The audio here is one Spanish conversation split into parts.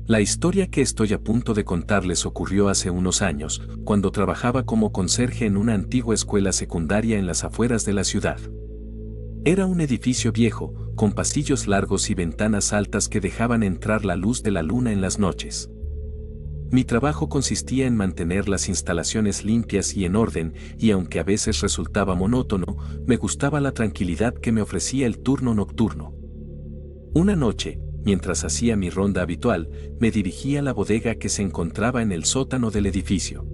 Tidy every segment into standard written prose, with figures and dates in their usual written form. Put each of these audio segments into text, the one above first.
La historia que estoy a punto de contarles ocurrió hace unos años, cuando trabajaba como conserje en una antigua escuela secundaria en las afueras de la ciudad. Era un edificio viejo, con pasillos largos y ventanas altas que dejaban entrar la luz de la luna en las noches. Mi trabajo consistía en mantener las instalaciones limpias y en orden, y aunque a veces resultaba monótono, me gustaba la tranquilidad que me ofrecía el turno nocturno. Una noche, mientras hacía mi ronda habitual, me dirigí a la bodega que se encontraba en el sótano del edificio.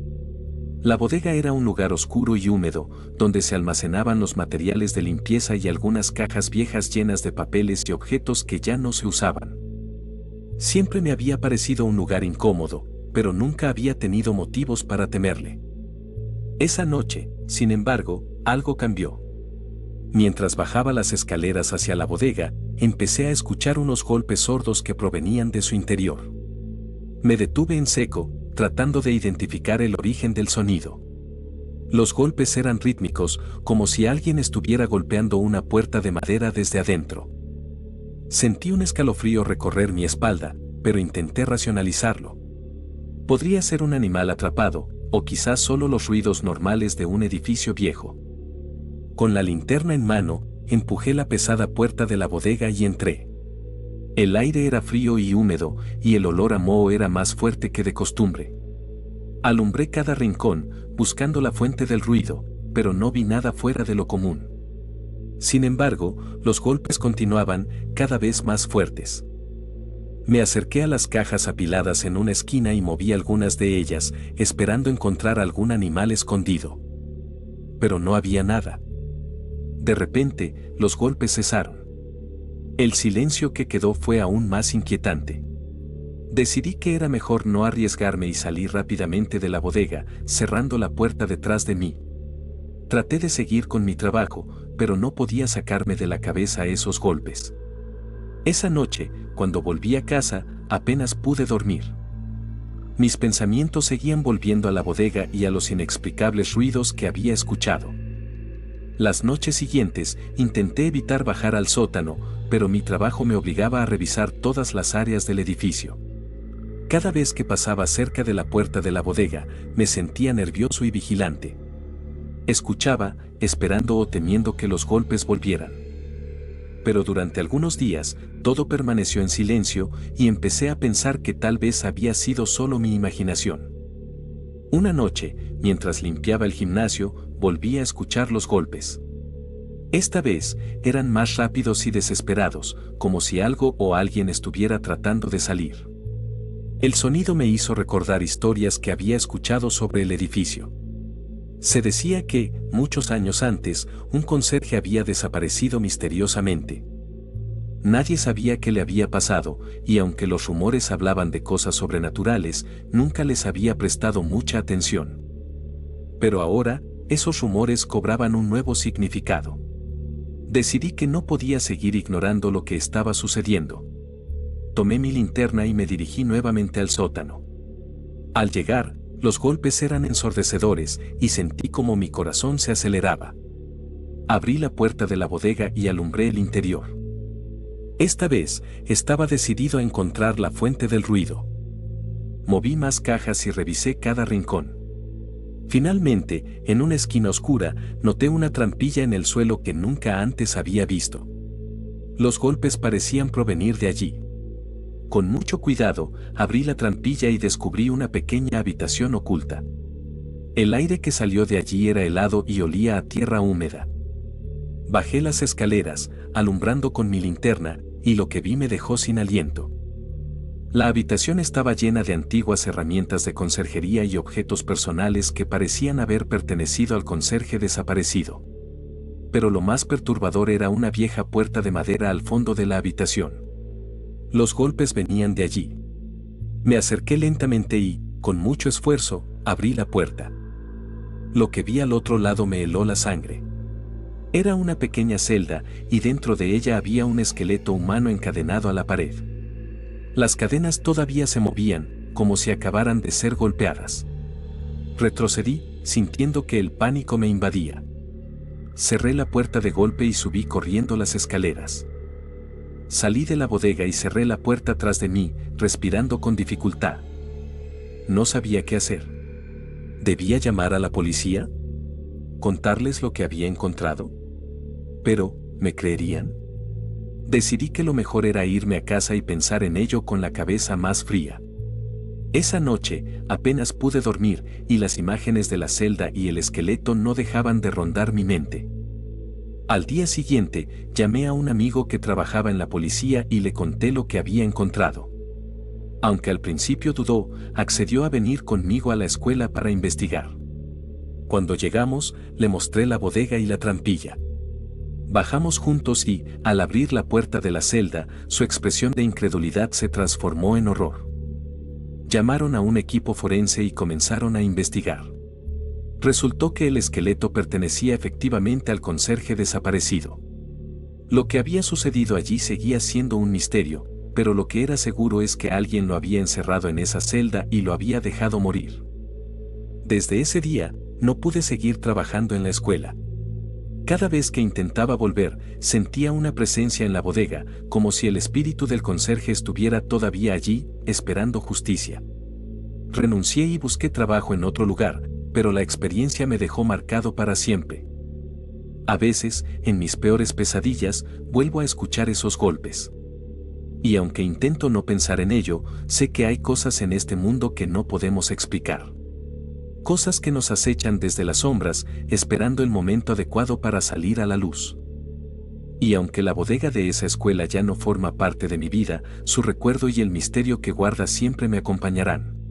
La bodega era un lugar oscuro y húmedo, donde se almacenaban los materiales de limpieza y algunas cajas viejas llenas de papeles y objetos que ya no se usaban. Siempre me había parecido un lugar incómodo, pero nunca había tenido motivos para temerle. Esa noche, sin embargo, algo cambió. Mientras bajaba las escaleras hacia la bodega, empecé a escuchar unos golpes sordos que provenían de su interior. Me detuve en seco, tratando de identificar el origen del sonido. Los golpes eran rítmicos, como si alguien estuviera golpeando una puerta de madera desde adentro. Sentí un escalofrío recorrer mi espalda, pero intenté racionalizarlo. Podría ser un animal atrapado, o quizás solo los ruidos normales de un edificio viejo. Con la linterna en mano, empujé la pesada puerta de la bodega y entré. El aire era frío y húmedo, y el olor a moho era más fuerte que de costumbre. Alumbré cada rincón, buscando la fuente del ruido, pero no vi nada fuera de lo común. Sin embargo, los golpes continuaban, cada vez más fuertes. Me acerqué a las cajas apiladas en una esquina y moví algunas de ellas, esperando encontrar algún animal escondido. Pero no había nada. De repente, los golpes cesaron. El silencio que quedó fue aún más inquietante. Decidí que era mejor no arriesgarme y salí rápidamente de la bodega, cerrando la puerta detrás de mí. Traté de seguir con mi trabajo, pero no podía sacarme de la cabeza esos golpes. Esa noche, cuando volví a casa, apenas pude dormir. Mis pensamientos seguían volviendo a la bodega y a los inexplicables ruidos que había escuchado. Las noches siguientes, intenté evitar bajar al sótano, pero mi trabajo me obligaba a revisar todas las áreas del edificio. Cada vez que pasaba cerca de la puerta de la bodega, me sentía nervioso y vigilante. Escuchaba, esperando o temiendo que los golpes volvieran. Pero durante algunos días, todo permaneció en silencio y empecé a pensar que tal vez había sido solo mi imaginación. Una noche, mientras limpiaba el gimnasio, volví a escuchar los golpes. Esta vez, eran más rápidos y desesperados, como si algo o alguien estuviera tratando de salir. El sonido me hizo recordar historias que había escuchado sobre el edificio. Se decía que, muchos años antes, un conserje había desaparecido misteriosamente. Nadie sabía qué le había pasado, y aunque los rumores hablaban de cosas sobrenaturales, nunca les había prestado mucha atención. Pero ahora, esos rumores cobraban un nuevo significado. Decidí que no podía seguir ignorando lo que estaba sucediendo. Tomé mi linterna y me dirigí nuevamente al sótano. Al llegar, los golpes eran ensordecedores y sentí como mi corazón se aceleraba. Abrí la puerta de la bodega y alumbré el interior. Esta vez, estaba decidido a encontrar la fuente del ruido. Moví más cajas y revisé cada rincón. Finalmente, en una esquina oscura, noté una trampilla en el suelo que nunca antes había visto. Los golpes parecían provenir de allí. Con mucho cuidado, abrí la trampilla y descubrí una pequeña habitación oculta. El aire que salió de allí era helado y olía a tierra húmeda. Bajé las escaleras, alumbrando con mi linterna, y lo que vi me dejó sin aliento. La habitación estaba llena de antiguas herramientas de conserjería y objetos personales que parecían haber pertenecido al conserje desaparecido. Pero lo más perturbador era una vieja puerta de madera al fondo de la habitación. Los golpes venían de allí. Me acerqué lentamente y, con mucho esfuerzo, abrí la puerta. Lo que vi al otro lado me heló la sangre. Era una pequeña celda, y dentro de ella había un esqueleto humano encadenado a la pared. Las cadenas todavía se movían, como si acabaran de ser golpeadas. Retrocedí, sintiendo que el pánico me invadía. Cerré la puerta de golpe y subí corriendo las escaleras. Salí de la bodega y cerré la puerta tras de mí, respirando con dificultad. No sabía qué hacer. ¿Debía llamar a la policía? ¿Contarles lo que había encontrado? Pero, ¿me creerían? Decidí que lo mejor era irme a casa y pensar en ello con la cabeza más fría. Esa noche, apenas pude dormir y las imágenes de la celda y el esqueleto no dejaban de rondar mi mente. Al día siguiente, llamé a un amigo que trabajaba en la policía y le conté lo que había encontrado. Aunque al principio dudó, accedió a venir conmigo a la escuela para investigar. Cuando llegamos, le mostré la bodega y la trampilla. Bajamos juntos y, al abrir la puerta de la celda, su expresión de incredulidad se transformó en horror. Llamaron a un equipo forense y comenzaron a investigar. Resultó que el esqueleto pertenecía efectivamente al conserje desaparecido. Lo que había sucedido allí seguía siendo un misterio, pero lo que era seguro es que alguien lo había encerrado en esa celda y lo había dejado morir. Desde ese día, no pude seguir trabajando en la escuela. Cada vez que intentaba volver, sentía una presencia en la bodega, como si el espíritu del conserje estuviera todavía allí, esperando justicia. Renuncié y busqué trabajo en otro lugar, pero la experiencia me dejó marcado para siempre. A veces, en mis peores pesadillas, vuelvo a escuchar esos golpes. Y aunque intento no pensar en ello, sé que hay cosas en este mundo que no podemos explicar. Cosas que nos acechan desde las sombras, esperando el momento adecuado para salir a la luz. Y aunque la bodega de esa escuela ya no forma parte de mi vida, su recuerdo y el misterio que guarda siempre me acompañarán.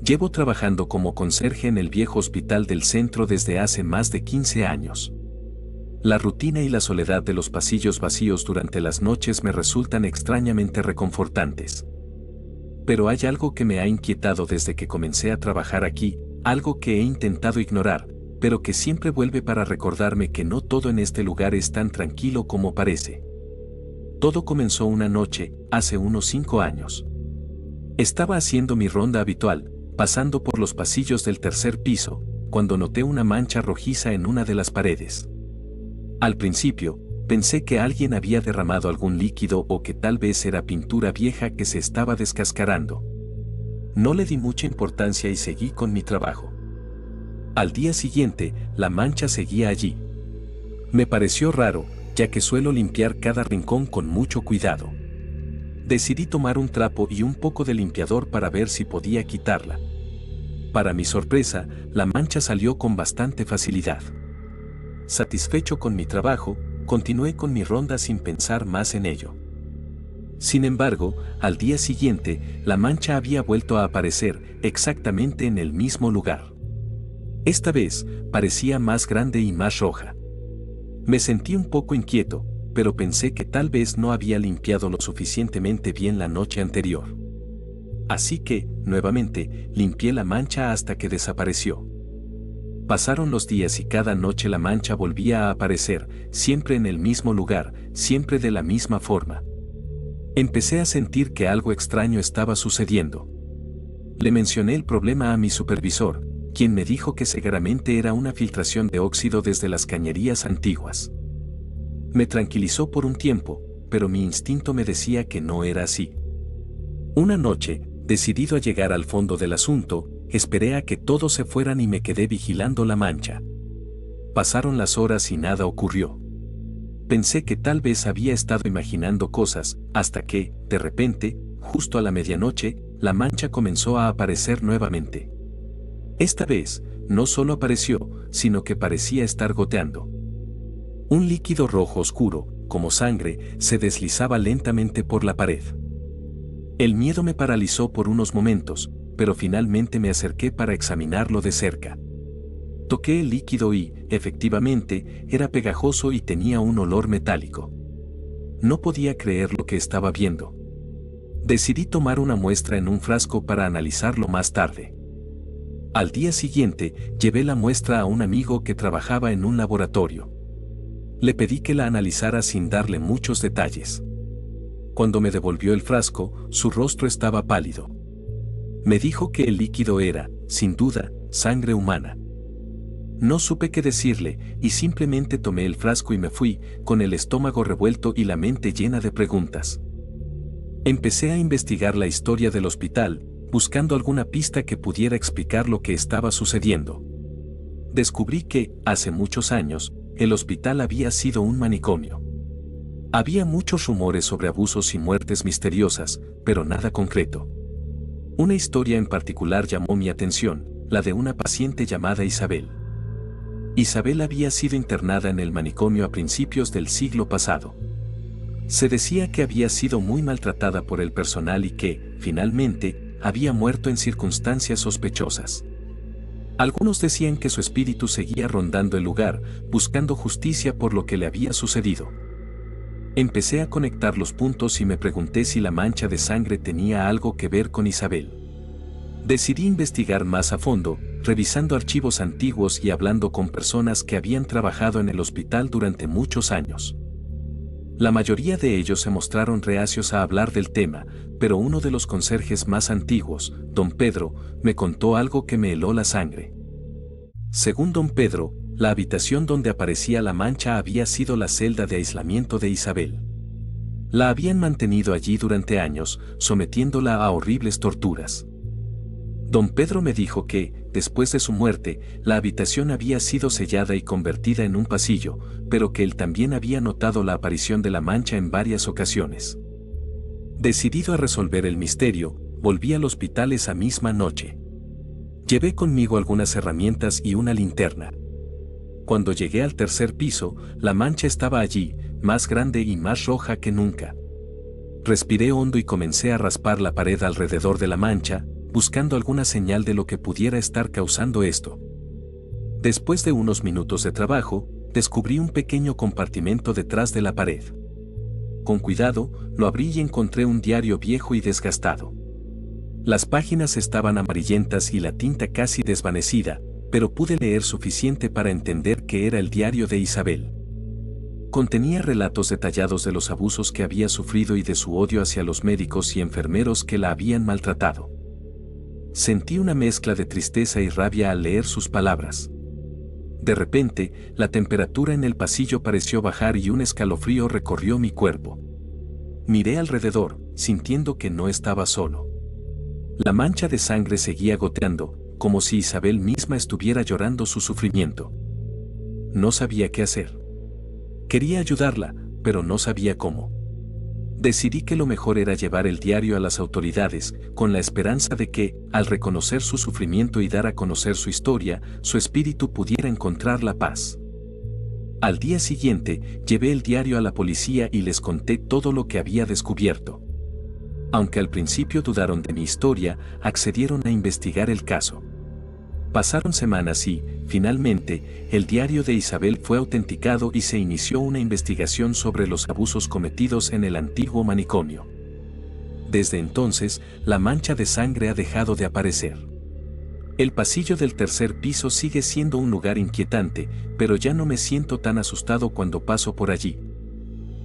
Llevo trabajando como conserje en el viejo hospital del centro desde hace más de 15 años. La rutina y la soledad de los pasillos vacíos durante las noches me resultan extrañamente reconfortantes. Pero hay algo que me ha inquietado desde que comencé a trabajar aquí, algo que he intentado ignorar, pero que siempre vuelve para recordarme que no todo en este lugar es tan tranquilo como parece. Todo comenzó una noche, hace unos 5 años. Estaba haciendo mi ronda habitual, pasando por los pasillos del tercer piso, cuando noté una mancha rojiza en una de las paredes. Al principio, pensé que alguien había derramado algún líquido o que tal vez era pintura vieja que se estaba descascarando. No le di mucha importancia y seguí con mi trabajo. Al día siguiente, la mancha seguía allí. Me pareció raro, ya que suelo limpiar cada rincón con mucho cuidado. Decidí tomar un trapo y un poco de limpiador para ver si podía quitarla. Para mi sorpresa, la mancha salió con bastante facilidad. Satisfecho con mi trabajo, continué con mi ronda sin pensar más en ello. Sin embargo, al día siguiente, la mancha había vuelto a aparecer exactamente en el mismo lugar. Esta vez, parecía más grande y más roja. Me sentí un poco inquieto, pero pensé que tal vez no había limpiado lo suficientemente bien la noche anterior. Así que, nuevamente, limpié la mancha hasta que desapareció. Pasaron los días y cada noche la mancha volvía a aparecer, siempre en el mismo lugar, siempre de la misma forma. Empecé a sentir que algo extraño estaba sucediendo. Le mencioné el problema a mi supervisor, quien me dijo que seguramente era una filtración de óxido desde las cañerías antiguas. Me tranquilizó por un tiempo, pero mi instinto me decía que no era así. Una noche, decidido a llegar al fondo del asunto, esperé a que todos se fueran y me quedé vigilando la mancha. Pasaron las horas y nada ocurrió. Pensé que tal vez había estado imaginando cosas, hasta que, de repente, justo a la medianoche, la mancha comenzó a aparecer nuevamente. Esta vez, no solo apareció, sino que parecía estar goteando. Un líquido rojo oscuro, como sangre, se deslizaba lentamente por la pared. El miedo me paralizó por unos momentos, pero finalmente me acerqué para examinarlo de cerca. Toqué el líquido y, efectivamente, era pegajoso y tenía un olor metálico. No podía creer lo que estaba viendo. Decidí tomar una muestra en un frasco para analizarlo más tarde. Al día siguiente, llevé la muestra a un amigo que trabajaba en un laboratorio. Le pedí que la analizara sin darle muchos detalles. Cuando me devolvió el frasco, su rostro estaba pálido. Me dijo que el líquido era, sin duda, sangre humana. No supe qué decirle, y simplemente tomé el frasco y me fui, con el estómago revuelto y la mente llena de preguntas. Empecé a investigar la historia del hospital, buscando alguna pista que pudiera explicar lo que estaba sucediendo. Descubrí que, hace muchos años, el hospital había sido un manicomio. Había muchos rumores sobre abusos y muertes misteriosas, pero nada concreto. Una historia en particular llamó mi atención, la de una paciente llamada Isabel. Isabel había sido internada en el manicomio a principios del siglo pasado. Se decía que había sido muy maltratada por el personal y que, finalmente, había muerto en circunstancias sospechosas. Algunos decían que su espíritu seguía rondando el lugar, buscando justicia por lo que le había sucedido. Empecé a conectar los puntos y me pregunté si la mancha de sangre tenía algo que ver con Isabel. Decidí investigar más a fondo, revisando archivos antiguos y hablando con personas que habían trabajado en el hospital durante muchos años. La mayoría de ellos se mostraron reacios a hablar del tema, pero uno de los conserjes más antiguos, don Pedro, me contó algo que me heló la sangre. Según don Pedro, la habitación donde aparecía la mancha había sido la celda de aislamiento de Isabel. La habían mantenido allí durante años, sometiéndola a horribles torturas. Don Pedro me dijo que, después de su muerte, la habitación había sido sellada y convertida en un pasillo, pero que él también había notado la aparición de la mancha en varias ocasiones. Decidido a resolver el misterio, volví al hospital esa misma noche. Llevé conmigo algunas herramientas y una linterna. Cuando llegué al tercer piso, la mancha estaba allí, más grande y más roja que nunca. Respiré hondo y comencé a raspar la pared alrededor de la mancha, buscando alguna señal de lo que pudiera estar causando esto. Después de unos minutos de trabajo, descubrí un pequeño compartimento detrás de la pared. Con cuidado, lo abrí y encontré un diario viejo y desgastado. Las páginas estaban amarillentas y la tinta casi desvanecida, pero pude leer suficiente para entender que era el diario de Isabel. Contenía relatos detallados de los abusos que había sufrido y de su odio hacia los médicos y enfermeros que la habían maltratado. Sentí una mezcla de tristeza y rabia al leer sus palabras. De repente, la temperatura en el pasillo pareció bajar y un escalofrío recorrió mi cuerpo. Miré alrededor, sintiendo que no estaba solo. La mancha de sangre seguía goteando, como si Isabel misma estuviera llorando su sufrimiento. No sabía qué hacer. Quería ayudarla, pero no sabía cómo. Decidí que lo mejor era llevar el diario a las autoridades, con la esperanza de que, al reconocer su sufrimiento y dar a conocer su historia, su espíritu pudiera encontrar la paz. Al día siguiente, llevé el diario a la policía y les conté todo lo que había descubierto. Aunque al principio dudaron de mi historia, accedieron a investigar el caso. Pasaron semanas y, finalmente, el diario de Isabel fue autenticado y se inició una investigación sobre los abusos cometidos en el antiguo manicomio. Desde entonces, la mancha de sangre ha dejado de aparecer. El pasillo del tercer piso sigue siendo un lugar inquietante, pero ya no me siento tan asustado cuando paso por allí.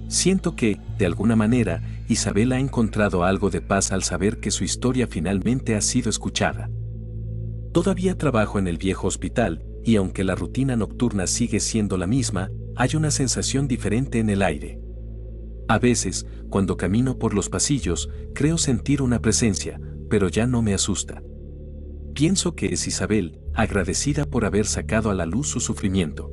Siento que, de alguna manera, Isabel ha encontrado algo de paz al saber que su historia finalmente ha sido escuchada. Todavía trabajo en el viejo hospital, y aunque la rutina nocturna sigue siendo la misma, hay una sensación diferente en el aire. A veces, cuando camino por los pasillos, creo sentir una presencia, pero ya no me asusta. Pienso que es Isabel, agradecida por haber sacado a la luz su sufrimiento.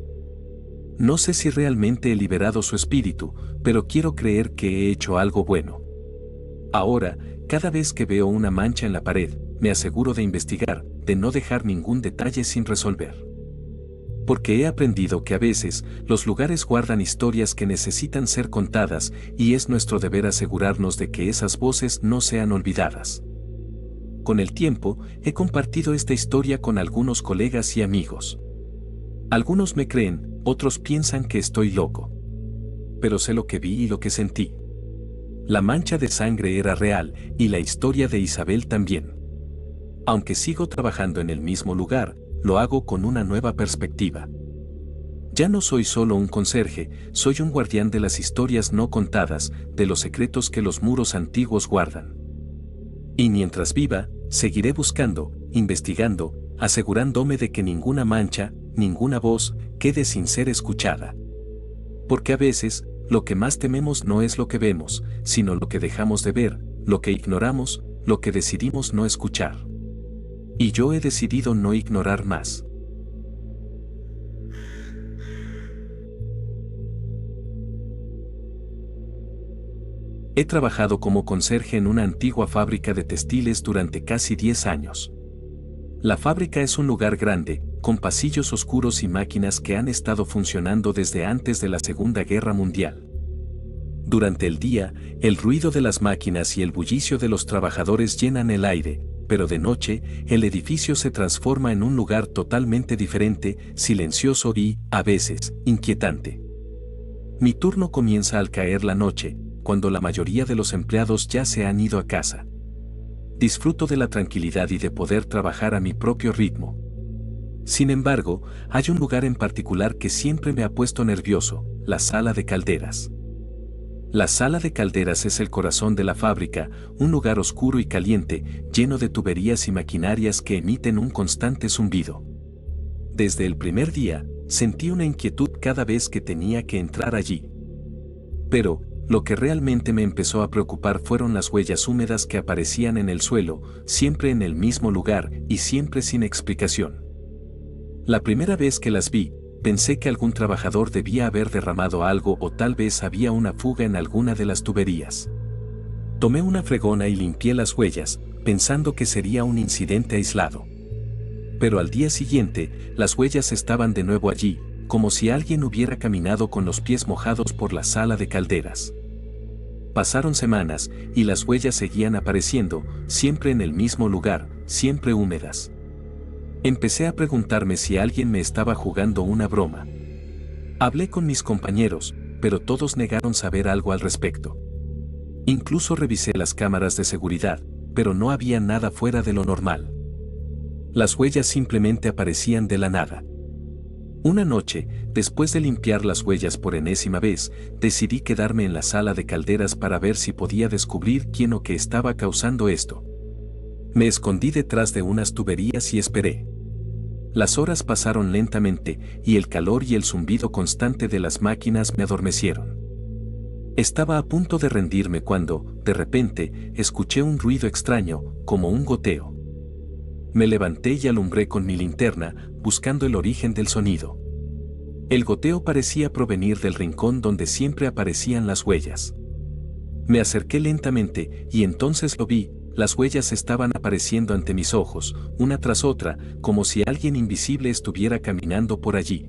No sé si realmente he liberado su espíritu, pero quiero creer que he hecho algo bueno. Ahora, cada vez que veo una mancha en la pared, me aseguro de investigar, de no dejar ningún detalle sin resolver. Porque he aprendido que a veces, los lugares guardan historias que necesitan ser contadas, y es nuestro deber asegurarnos de que esas voces no sean olvidadas. Con el tiempo, he compartido esta historia con algunos colegas y amigos. Algunos me creen, otros piensan que estoy loco. Pero sé lo que vi y lo que sentí. La mancha de sangre era real, y la historia de Isabel también. Aunque sigo trabajando en el mismo lugar, lo hago con una nueva perspectiva. Ya no soy solo un conserje, soy un guardián de las historias no contadas, de los secretos que los muros antiguos guardan. Y mientras viva, seguiré buscando, investigando, asegurándome de que ninguna mancha, ninguna voz, quede sin ser escuchada. Porque a veces, lo que más tememos no es lo que vemos, sino lo que dejamos de ver, lo que ignoramos, lo que decidimos no escuchar. Y yo he decidido no ignorar más. He trabajado como conserje en una antigua fábrica de textiles durante casi 10 años. La fábrica es un lugar grande, con pasillos oscuros y máquinas que han estado funcionando desde antes de la Segunda Guerra Mundial. Durante el día, el ruido de las máquinas y el bullicio de los trabajadores llenan el aire, pero de noche, el edificio se transforma en un lugar totalmente diferente, silencioso y, a veces, inquietante. Mi turno comienza al caer la noche, cuando la mayoría de los empleados ya se han ido a casa. Disfruto de la tranquilidad y de poder trabajar a mi propio ritmo. Sin embargo, hay un lugar en particular que siempre me ha puesto nervioso, la sala de calderas. La sala de calderas es el corazón de la fábrica, un lugar oscuro y caliente, lleno de tuberías y maquinarias que emiten un constante zumbido. Desde el primer día, sentí una inquietud cada vez que tenía que entrar allí. Pero, lo que realmente me empezó a preocupar fueron las huellas húmedas que aparecían en el suelo, siempre en el mismo lugar y siempre sin explicación. La primera vez que las vi, pensé que algún trabajador debía haber derramado algo o tal vez había una fuga en alguna de las tuberías. Tomé una fregona y limpié las huellas, pensando que sería un incidente aislado. Pero al día siguiente, las huellas estaban de nuevo allí, como si alguien hubiera caminado con los pies mojados por la sala de calderas. Pasaron semanas, y las huellas seguían apareciendo, siempre en el mismo lugar, siempre húmedas. Empecé a preguntarme si alguien me estaba jugando una broma. Hablé con mis compañeros, pero todos negaron saber algo al respecto. Incluso revisé las cámaras de seguridad, pero no había nada fuera de lo normal. Las huellas simplemente aparecían de la nada. Una noche, después de limpiar las huellas por enésima vez, decidí quedarme en la sala de calderas para ver si podía descubrir quién o qué estaba causando esto. Me escondí detrás de unas tuberías y esperé. Las horas pasaron lentamente, y el calor y el zumbido constante de las máquinas me adormecieron. Estaba a punto de rendirme cuando, de repente, escuché un ruido extraño, como un goteo. Me levanté y alumbré con mi linterna, buscando el origen del sonido. El goteo parecía provenir del rincón donde siempre aparecían las huellas. Me acerqué lentamente, y entonces lo vi. Las huellas estaban apareciendo ante mis ojos, una tras otra, como si alguien invisible estuviera caminando por allí.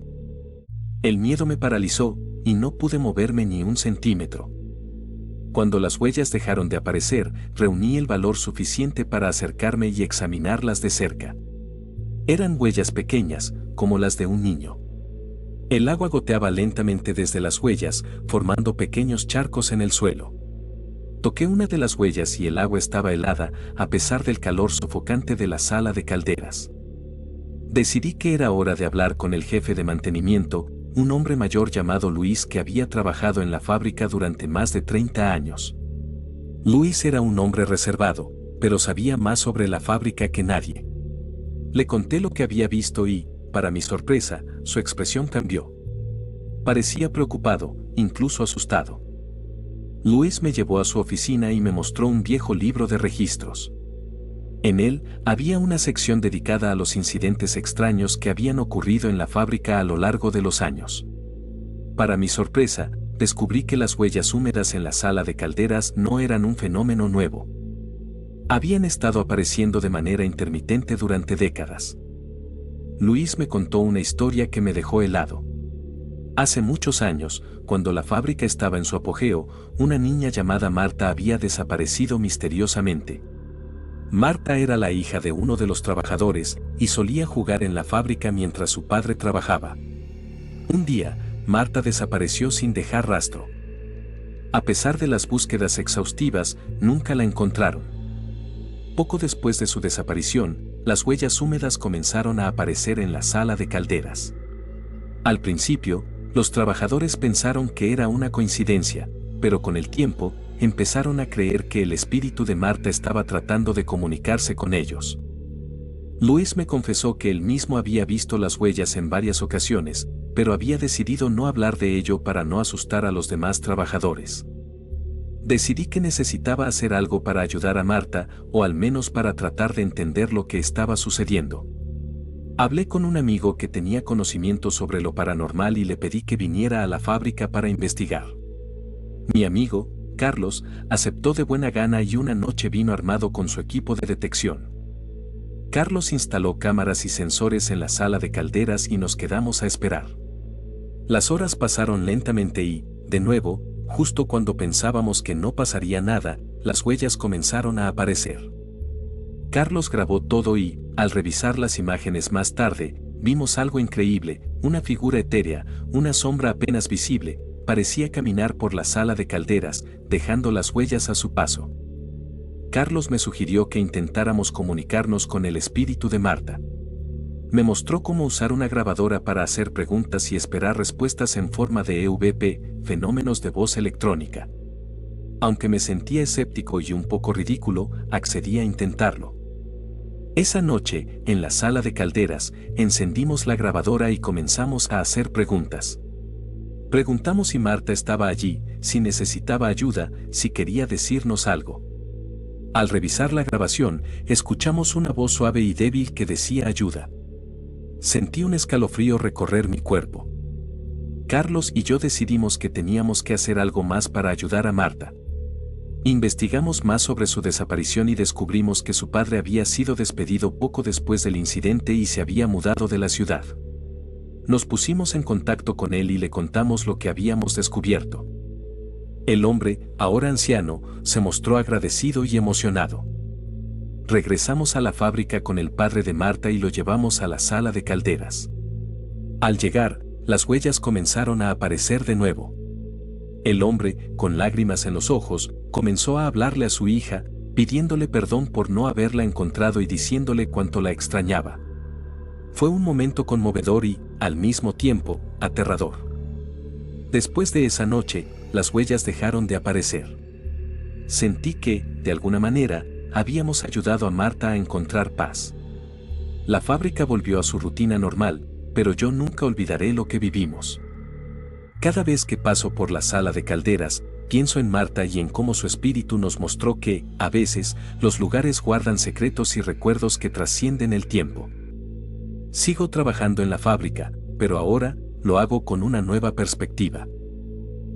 El miedo me paralizó, y no pude moverme ni un centímetro. Cuando las huellas dejaron de aparecer, reuní el valor suficiente para acercarme y examinarlas de cerca. Eran huellas pequeñas, como las de un niño. El agua goteaba lentamente desde las huellas, formando pequeños charcos en el suelo. Toqué una de las huellas y el agua estaba helada, a pesar del calor sofocante de la sala de calderas. Decidí que era hora de hablar con el jefe de mantenimiento, un hombre mayor llamado Luis que había trabajado en la fábrica durante más de 30 años. Luis era un hombre reservado, pero sabía más sobre la fábrica que nadie. Le conté lo que había visto y, para mi sorpresa, su expresión cambió. Parecía preocupado, incluso asustado. Luis me llevó a su oficina y me mostró un viejo libro de registros. En él había una sección dedicada a los incidentes extraños que habían ocurrido en la fábrica a lo largo de los años. Para mi sorpresa, descubrí que las huellas húmedas en la sala de calderas no eran un fenómeno nuevo. Habían estado apareciendo de manera intermitente durante décadas. Luis me contó una historia que me dejó helado. Hace muchos años, cuando la fábrica estaba en su apogeo, una niña llamada Marta había desaparecido misteriosamente. Marta era la hija de uno de los trabajadores y solía jugar en la fábrica mientras su padre trabajaba. Un día, Marta desapareció sin dejar rastro. A pesar de las búsquedas exhaustivas, nunca la encontraron. Poco después de su desaparición, las huellas húmedas comenzaron a aparecer en la sala de calderas. Al principio, los trabajadores pensaron que era una coincidencia, pero con el tiempo, empezaron a creer que el espíritu de Marta estaba tratando de comunicarse con ellos. Luis me confesó que él mismo había visto las huellas en varias ocasiones, pero había decidido no hablar de ello para no asustar a los demás trabajadores. Decidí que necesitaba hacer algo para ayudar a Marta, o al menos para tratar de entender lo que estaba sucediendo. Hablé con un amigo que tenía conocimiento sobre lo paranormal y le pedí que viniera a la fábrica para investigar. Mi amigo, Carlos, aceptó de buena gana y una noche vino armado con su equipo de detección. Carlos instaló cámaras y sensores en la sala de calderas y nos quedamos a esperar. Las horas pasaron lentamente y, de nuevo, justo cuando pensábamos que no pasaría nada, las huellas comenzaron a aparecer. Carlos grabó todo y, al revisar las imágenes más tarde, vimos algo increíble, una figura etérea, una sombra apenas visible, parecía caminar por la sala de calderas, dejando las huellas a su paso. Carlos me sugirió que intentáramos comunicarnos con el espíritu de Marta. Me mostró cómo usar una grabadora para hacer preguntas y esperar respuestas en forma de EVP, fenómenos de voz electrónica. Aunque me sentía escéptico y un poco ridículo, accedí a intentarlo. Esa noche, en la sala de calderas, encendimos la grabadora y comenzamos a hacer preguntas. Preguntamos si Marta estaba allí, si necesitaba ayuda, si quería decirnos algo. Al revisar la grabación, escuchamos una voz suave y débil que decía ayuda. Sentí un escalofrío recorrer mi cuerpo. Carlos y yo decidimos que teníamos que hacer algo más para ayudar a Marta. Investigamos más sobre su desaparición y descubrimos que su padre había sido despedido poco después del incidente y se había mudado de la ciudad. Nos pusimos en contacto con él y le contamos lo que habíamos descubierto. El hombre, ahora anciano, se mostró agradecido y emocionado. Regresamos a la fábrica con el padre de Marta y lo llevamos a la sala de calderas. Al llegar, las huellas comenzaron a aparecer de nuevo. El hombre, con lágrimas en los ojos, comenzó a hablarle a su hija, pidiéndole perdón por no haberla encontrado y diciéndole cuánto la extrañaba. Fue un momento conmovedor y, al mismo tiempo, aterrador. Después de esa noche, las huellas dejaron de aparecer. Sentí que, de alguna manera, habíamos ayudado a Marta a encontrar paz. La fábrica volvió a su rutina normal, pero yo nunca olvidaré lo que vivimos. Cada vez que paso por la sala de calderas, pienso en Marta y en cómo su espíritu nos mostró que, a veces, los lugares guardan secretos y recuerdos que trascienden el tiempo. Sigo trabajando en la fábrica, pero ahora, lo hago con una nueva perspectiva.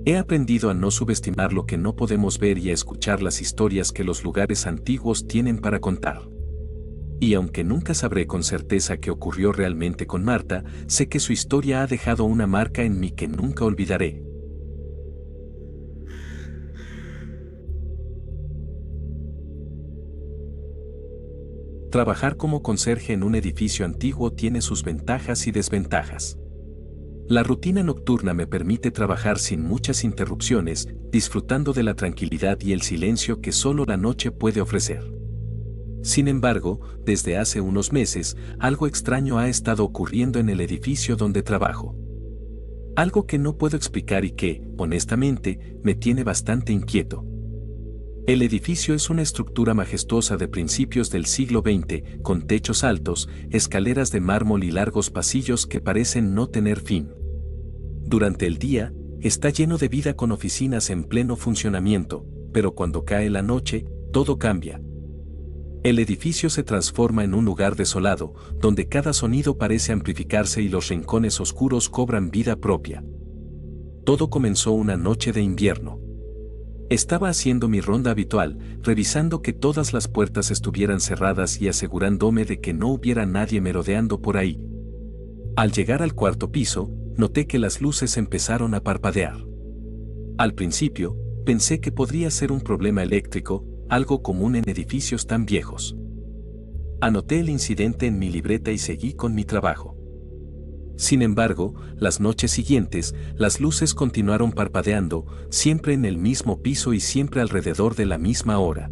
He aprendido a no subestimar lo que no podemos ver y a escuchar las historias que los lugares antiguos tienen para contar. Y aunque nunca sabré con certeza qué ocurrió realmente con Marta, sé que su historia ha dejado una marca en mí que nunca olvidaré. Trabajar como conserje en un edificio antiguo tiene sus ventajas y desventajas. La rutina nocturna me permite trabajar sin muchas interrupciones, disfrutando de la tranquilidad y el silencio que solo la noche puede ofrecer. Sin embargo, desde hace unos meses, algo extraño ha estado ocurriendo en el edificio donde trabajo. Algo que no puedo explicar y que, honestamente, me tiene bastante inquieto. El edificio es una estructura majestuosa de principios del siglo XX, con techos altos, escaleras de mármol y largos pasillos que parecen no tener fin. Durante el día, está lleno de vida con oficinas en pleno funcionamiento, pero cuando cae la noche, todo cambia. El edificio se transforma en un lugar desolado, donde cada sonido parece amplificarse y los rincones oscuros cobran vida propia. Todo comenzó una noche de invierno. Estaba haciendo mi ronda habitual, revisando que todas las puertas estuvieran cerradas y asegurándome de que no hubiera nadie merodeando por ahí. Al llegar al cuarto piso, noté que las luces empezaron a parpadear. Al principio, pensé que podría ser un problema eléctrico, algo común en edificios tan viejos. Anoté el incidente en mi libreta y seguí con mi trabajo. Sin embargo, las noches siguientes, las luces continuaron parpadeando, siempre en el mismo piso y siempre alrededor de la misma hora.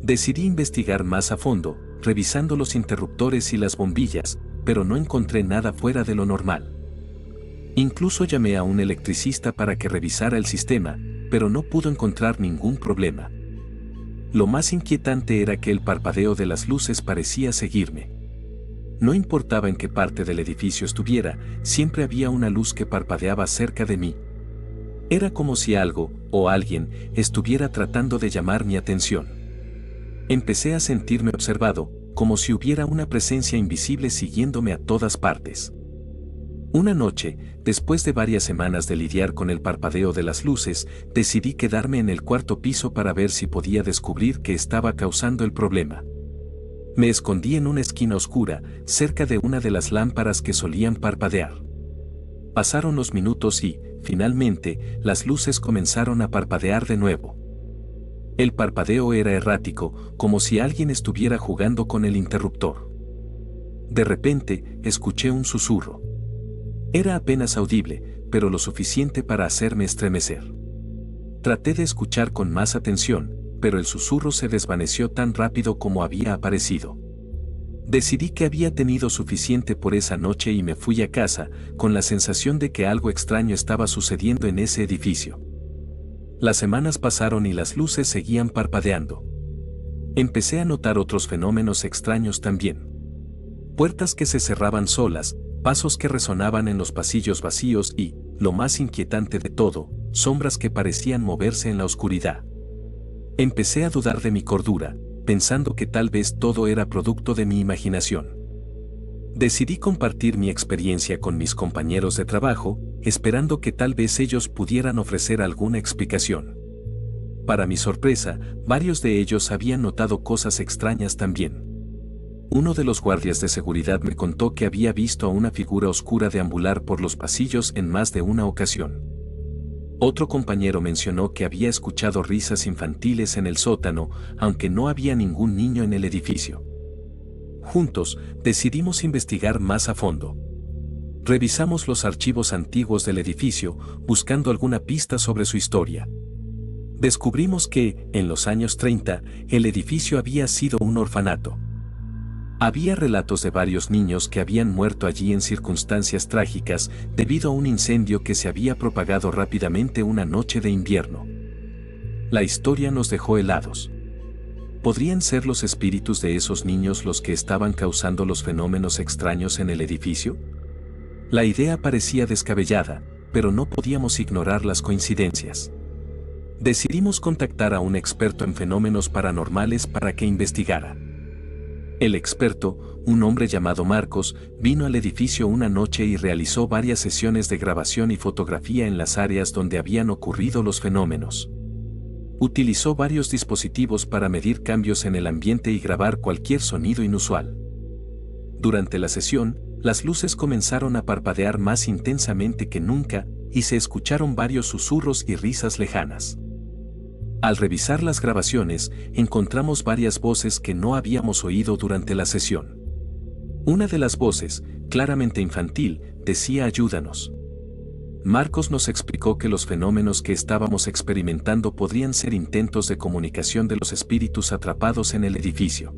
Decidí investigar más a fondo, revisando los interruptores y las bombillas, pero no encontré nada fuera de lo normal. Incluso llamé a un electricista para que revisara el sistema, pero no pudo encontrar ningún problema. Lo más inquietante era que el parpadeo de las luces parecía seguirme. No importaba en qué parte del edificio estuviera, siempre había una luz que parpadeaba cerca de mí. Era como si algo, o alguien, estuviera tratando de llamar mi atención. Empecé a sentirme observado, como si hubiera una presencia invisible siguiéndome a todas partes. Una noche, después de varias semanas de lidiar con el parpadeo de las luces, decidí quedarme en el cuarto piso para ver si podía descubrir qué estaba causando el problema. Me escondí en una esquina oscura, cerca de una de las lámparas que solían parpadear. Pasaron los minutos y, finalmente, las luces comenzaron a parpadear de nuevo. El parpadeo era errático, como si alguien estuviera jugando con el interruptor. De repente, escuché un susurro. Era apenas audible, pero lo suficiente para hacerme estremecer. Traté de escuchar con más atención, pero el susurro se desvaneció tan rápido como había aparecido. Decidí que había tenido suficiente por esa noche y me fui a casa, con la sensación de que algo extraño estaba sucediendo en ese edificio. Las semanas pasaron y las luces seguían parpadeando. Empecé a notar otros fenómenos extraños también. Puertas que se cerraban solas, pasos que resonaban en los pasillos vacíos y, lo más inquietante de todo, sombras que parecían moverse en la oscuridad. Empecé a dudar de mi cordura, pensando que tal vez todo era producto de mi imaginación. Decidí compartir mi experiencia con mis compañeros de trabajo, esperando que tal vez ellos pudieran ofrecer alguna explicación. Para mi sorpresa, varios de ellos habían notado cosas extrañas también. Uno de los guardias de seguridad me contó que había visto a una figura oscura deambular por los pasillos en más de una ocasión. Otro compañero mencionó que había escuchado risas infantiles en el sótano, aunque no había ningún niño en el edificio. Juntos, decidimos investigar más a fondo. Revisamos los archivos antiguos del edificio, buscando alguna pista sobre su historia. Descubrimos que, en los años 30, el edificio había sido un orfanato. Había relatos de varios niños que habían muerto allí en circunstancias trágicas debido a un incendio que se había propagado rápidamente una noche de invierno. La historia nos dejó helados. ¿Podrían ser los espíritus de esos niños los que estaban causando los fenómenos extraños en el edificio? La idea parecía descabellada, pero no podíamos ignorar las coincidencias. Decidimos contactar a un experto en fenómenos paranormales para que investigara. El experto, un hombre llamado Marcos, vino al edificio una noche y realizó varias sesiones de grabación y fotografía en las áreas donde habían ocurrido los fenómenos. Utilizó varios dispositivos para medir cambios en el ambiente y grabar cualquier sonido inusual. Durante la sesión, las luces comenzaron a parpadear más intensamente que nunca, y se escucharon varios susurros y risas lejanas. Al revisar las grabaciones, encontramos varias voces que no habíamos oído durante la sesión. Una de las voces, claramente infantil, decía «Ayúdanos». Marcos nos explicó que los fenómenos que estábamos experimentando podrían ser intentos de comunicación de los espíritus atrapados en el edificio.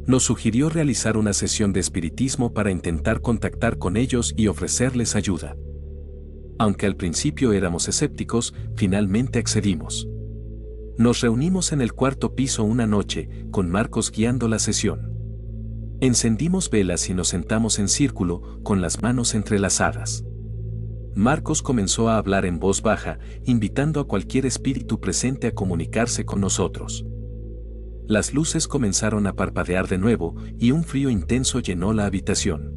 Nos sugirió realizar una sesión de espiritismo para intentar contactar con ellos y ofrecerles ayuda. Aunque al principio éramos escépticos, finalmente accedimos. Nos reunimos en el cuarto piso una noche, con Marcos guiando la sesión. Encendimos velas y nos sentamos en círculo, con las manos entrelazadas. Marcos comenzó a hablar en voz baja, invitando a cualquier espíritu presente a comunicarse con nosotros. Las luces comenzaron a parpadear de nuevo, y un frío intenso llenó la habitación.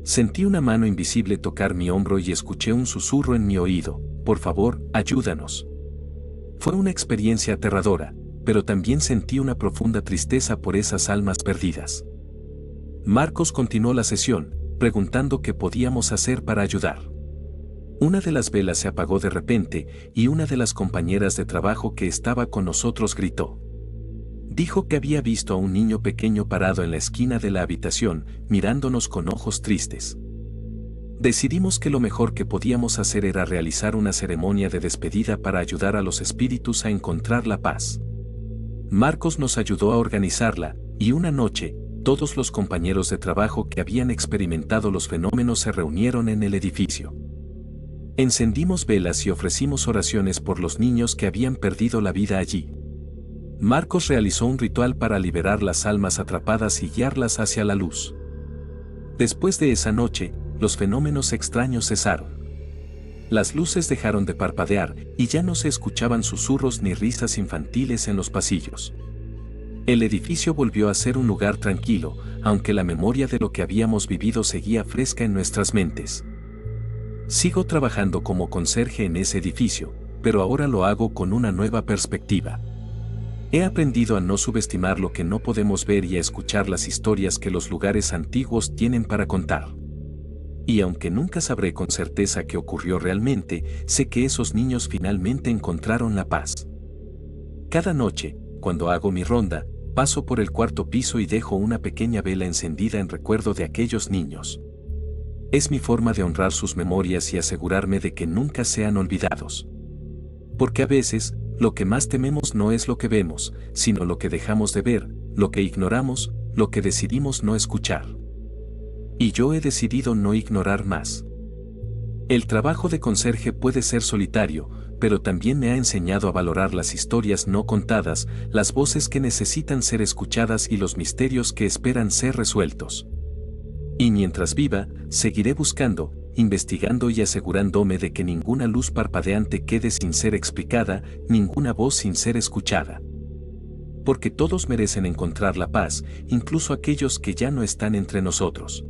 Sentí una mano invisible tocar mi hombro y escuché un susurro en mi oído: «Por favor, ayúdanos». Fue una experiencia aterradora, pero también sentí una profunda tristeza por esas almas perdidas. Marcos continuó la sesión, preguntando qué podíamos hacer para ayudar. Una de las velas se apagó de repente, y una de las compañeras de trabajo que estaba con nosotros gritó. Dijo que había visto a un niño pequeño parado en la esquina de la habitación, mirándonos con ojos tristes. Decidimos que lo mejor que podíamos hacer era realizar una ceremonia de despedida para ayudar a los espíritus a encontrar la paz. Marcos nos ayudó a organizarla, y una noche, todos los compañeros de trabajo que habían experimentado los fenómenos se reunieron en el edificio. Encendimos velas y ofrecimos oraciones por los niños que habían perdido la vida allí. Marcos realizó un ritual para liberar las almas atrapadas y guiarlas hacia la luz. Después de esa noche, los fenómenos extraños cesaron. Las luces dejaron de parpadear y ya no se escuchaban susurros ni risas infantiles en los pasillos. El edificio volvió a ser un lugar tranquilo, aunque la memoria de lo que habíamos vivido seguía fresca en nuestras mentes. Sigo trabajando como conserje en ese edificio, pero ahora lo hago con una nueva perspectiva. He aprendido a no subestimar lo que no podemos ver y a escuchar las historias que los lugares antiguos tienen para contar. Y aunque nunca sabré con certeza qué ocurrió realmente, sé que esos niños finalmente encontraron la paz. Cada noche, cuando hago mi ronda, paso por el cuarto piso y dejo una pequeña vela encendida en recuerdo de aquellos niños. Es mi forma de honrar sus memorias y asegurarme de que nunca sean olvidados. Porque a veces, lo que más tememos no es lo que vemos, sino lo que dejamos de ver, lo que ignoramos, lo que decidimos no escuchar. Y yo he decidido no ignorar más. El trabajo de conserje puede ser solitario, pero también me ha enseñado a valorar las historias no contadas, las voces que necesitan ser escuchadas y los misterios que esperan ser resueltos. Y mientras viva, seguiré buscando, investigando y asegurándome de que ninguna luz parpadeante quede sin ser explicada, ninguna voz sin ser escuchada. Porque todos merecen encontrar la paz, incluso aquellos que ya no están entre nosotros.